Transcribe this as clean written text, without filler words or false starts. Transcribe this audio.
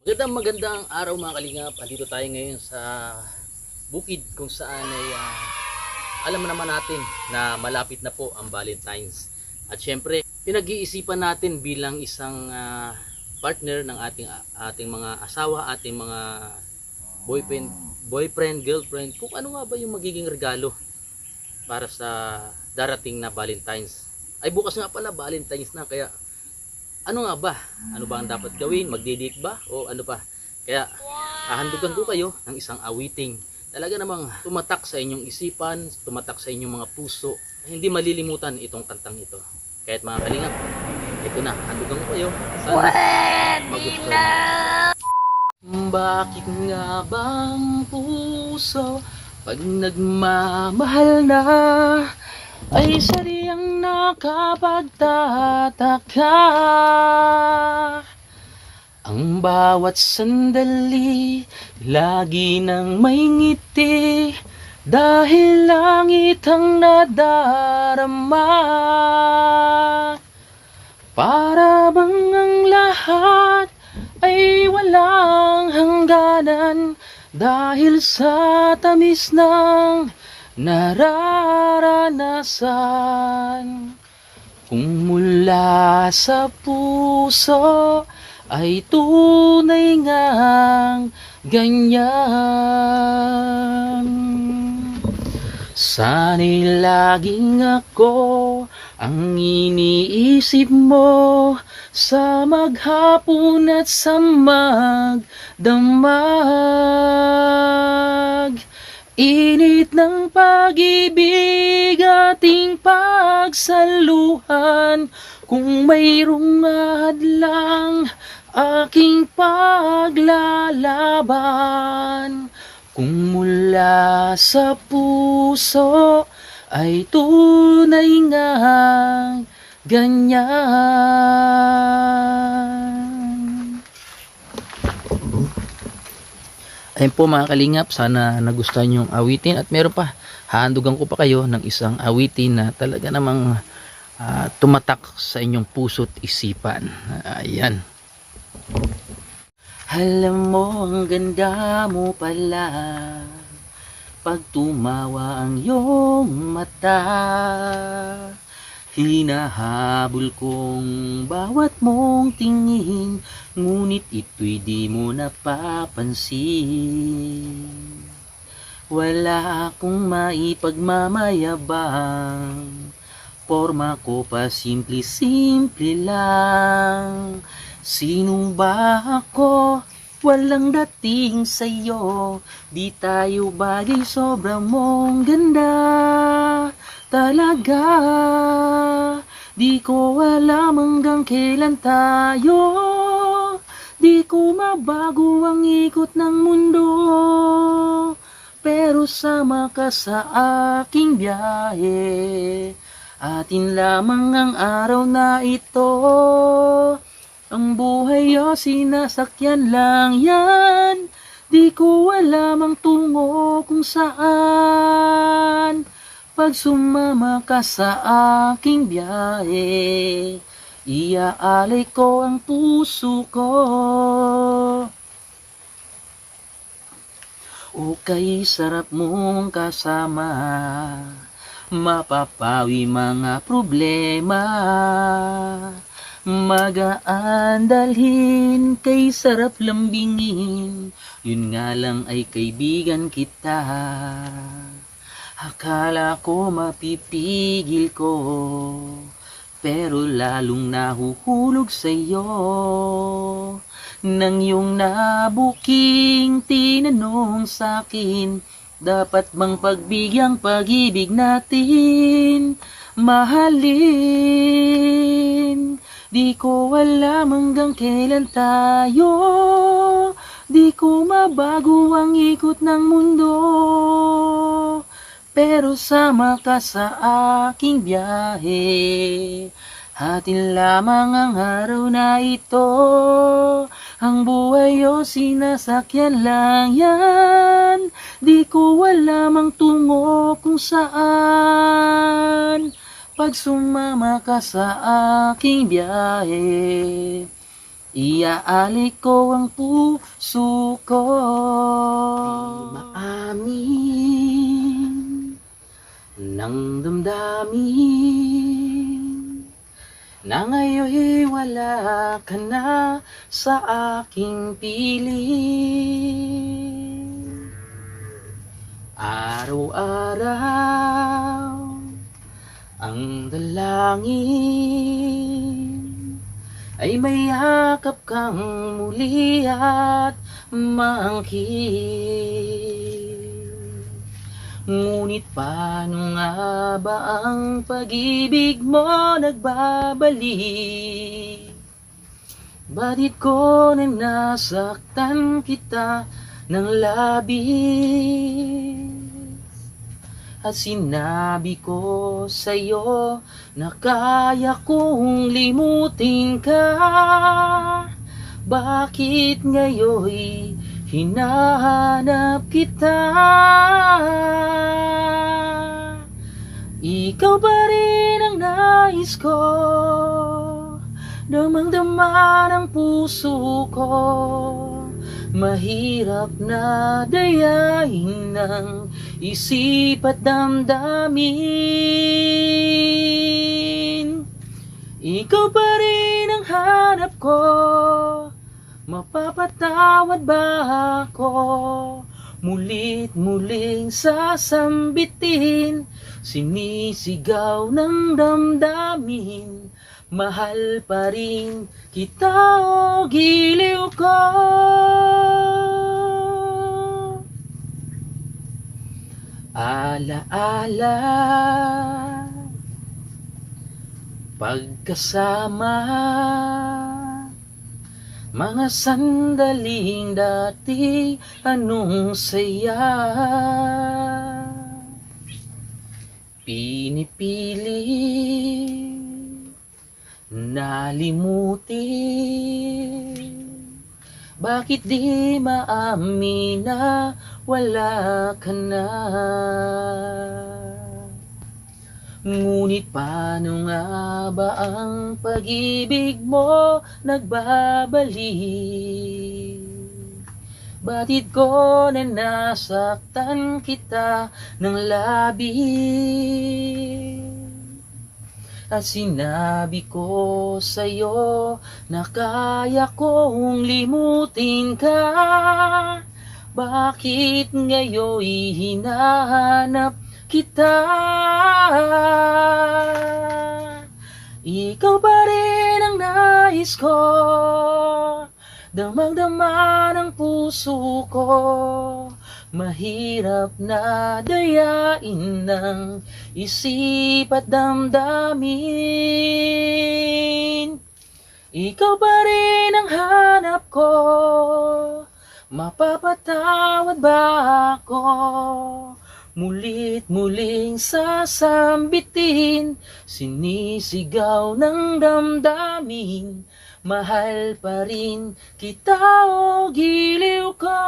Magandang araw mga kalingap. Andito tayo ngayon sa bukid kung saan ay alam naman natin na malapit na po ang Valentine's. At syempre, pinag-iisipan natin bilang isang partner ng ating mga asawa, ating mga boyfriend, girlfriend, kung ano nga ba yung magiging regalo para sa darating na Valentine's. Ay bukas nga pala Valentine's na, kaya ano nga ba? Ano ba ang dapat gawin? Magdi-date ba? O ano pa? Kaya hahandugan ko kayo ng isang awiting talaga namang tumatak sa inyong isipan, tumatak sa inyong mga puso, hindi malilimutan itong kantang ito. Kaya't mga kalingap, ito na, handugan ko kayo. Sana magustuhan. Bakit nga bang puso pag nagmamahal na ay sadyang nakapagtataka? Ang bawat sandali lagi nang may ngiti dahil langit ang nadarama. Para bang ang lahat ay walang hangganan dahil sa tamis ng nararanasan. Kung mula sa puso ay tunay ngang ganyan. Sana'y laging ako ang iniisip mo sa maghapon at sa magdamag. Init ng pag-ibig ating pagsaluhan, kung mayroong hadlang aking paglalaban. Kung mula sa puso ay tunay ngang ganyan. Ayun po mga kalingap, sana nagustuhan yung awitin at meron pa, hahandugan ko pa kayo ng isang awitin na talaga namang tumatak sa inyong puso't isipan. Ayan. Alam mo, ang ganda mo pala pag tumawa ang iyong mata. Hinahabol kong bawat mong tingin, ngunit ito'y di mo napapansin. Wala akong maipagmamayabang, porma ko pa simple-simple lang. Sino ba ako? Walang dating sa'yo, di tayo bagay, sobra mong ganda talaga. Di ko alam hanggang kailan tayo, di ko mabago ang ikot ng mundo, pero sama ka sa aking biyahe. Atin lamang ang araw na ito, ang buhay o sinasakyan lang yan. Di ko alam ang tungo kung saan, pag sumama ka sa aking biyahe, iaalay ko ang puso ko. O kay sarap mong kasama, mapapawi mga problema. Magaan dalhin, kay sarap lambingin, yun nga lang ay kaibigan kita. Akala ko mapipigil ko, pero lalong nahuhulog sa'yo. Nang yung nabuking tinanong sa'kin, dapat bang pagbigyang pag-ibig natin mahalin? Di ko alam hanggang kailan tayo, di ko mabago ang ikot ng mundo, pero sama ka sa aking biyahe. Atin lamang ang araw na ito, ang buhay o sinasakyan lang yan. Di ko alam ang tungo kung saan, pag sumama ka sa aking biyahe, Iaalik ko ang puso ko, maamin ng damdamin na ngayon'y wala ka na sa aking piling. Araw-araw ang dalangin ay mayakap kang muli at maangkin. Ngunit paano nga ba ang pag-ibig mo nagbabalik? Bakit ko na nasaktan kita ng labis? At sinabi ko sa'yo na kaya kong limutin ka. Bakit ngayon'y hinahanap kita? Ikaw pa rin ang nais ko, damang-dama ng puso ko. Mahirap na dayain ng isip at damdamin. Ikaw pa rin ang hanap ko, mapapatawad ba ako? Mulit-muling sasambitin, sinisigaw ng damdamin. Mahal pa rin kita o giliw ko. Ala-ala pagkasama, mga sandaling dati, anong saya. Pinipili nalimutin, bakit di maamin na wala ka na? Ngunit paano nga ba ang pag-ibig mo nagbabalik? Batid ko na nasaktan kita ng labis? At sinabi ko sa'yo na kaya kong limutin ka. Bakit ngayon'y hinahanap kita? Ikaw pa rin ang nais ko, damang-dama ng puso ko. Mahirap na dayain ng isip at damdamin. Ikaw pa rin ang hanap ko, mapapatawad ba ako? Mulit-muling sasambitin, sinisigaw ng damdamin. Mahal pa rin kita o giliw ko.